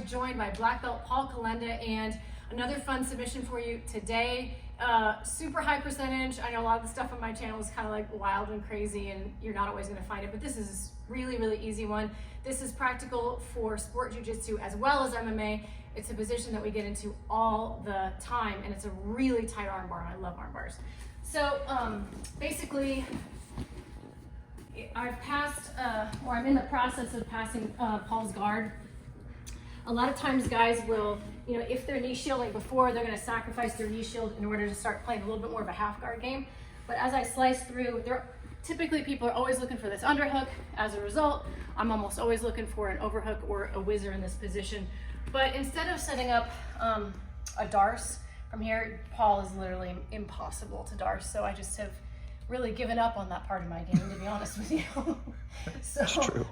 joined by black belt Paul Kolenda, and another fun submission for you today. Super high percentage. I know a lot of the stuff on my channel is kind of like wild and crazy and you're not always going to find it, but this is really, really easy one. This is practical for sport jiu-jitsu as well as MMA. It's a position that we get into all the time, and it's a really tight armbar, and I love armbars. So basically, I've passed, or I'm in the process of passing Paul's guard. A lot of times guys will, if they're knee shielding before, they're gonna sacrifice their knee shield in order to start playing a little bit more of a half guard game. But as I slice through, typically people are always looking for this underhook. As a result, I'm almost always looking for an overhook or a whizzer in this position. But instead of setting up a darce from here, Paul is literally impossible to darce. So I just have really given up on that part of my game, to be honest with you. So, that's true.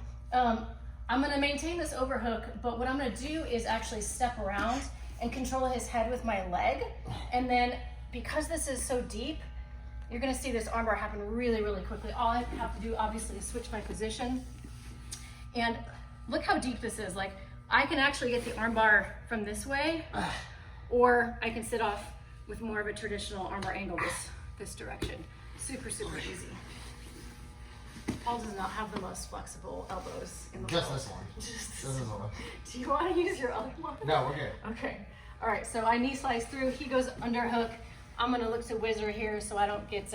I'm gonna maintain this overhook, but what I'm gonna do is actually step around and control his head with my leg. And then because this is so deep, you're gonna see this armbar happen really, really quickly. All I have to do, obviously, is switch my position. And look how deep this is. Like, I can actually get the armbar from this way, or I can sit off with more of a traditional armbar angle this direction. Super, super easy. Paul does not have the most flexible elbows in the world. Just this one. Just this one. Do you want to use your other one? No, we're good. Okay. All right, so I knee slice through. He goes underhook. I'm going to look to whizzer here so I don't get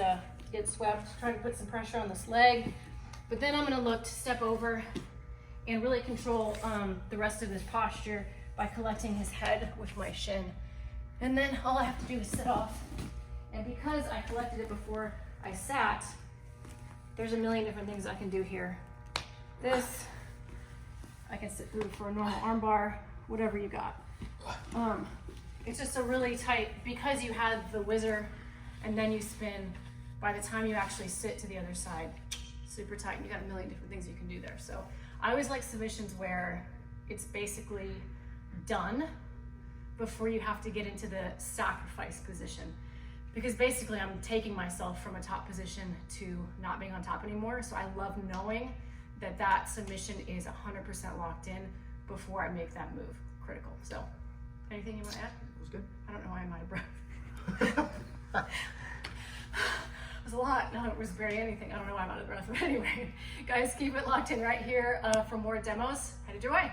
swept. Try to put some pressure on this leg. But then I'm going to look to step over and really control the rest of his posture by collecting his head with my shin. And then all I have to do is sit off. And because I collected it before I sat, there's a million different things I can do here. This, I can sit through for a normal armbar, whatever you got. It's just a really tight, because you had the whizzer and then you spin, by the time you actually sit to the other side, super tight, and you got a million different things you can do there. So I always like submissions where it's basically done before you have to get into the sacrifice position. Because basically I'm taking myself from a top position to not being on top anymore. So I love knowing that that submission is 100% locked in before I make that move. Critical. So anything you want to add? It was good. I don't know why I'm out of breath. It was a lot. No, it was barely anything. I don't know why I'm out of breath. But anyway, guys, keep it locked in right here for more demos. Headed your way.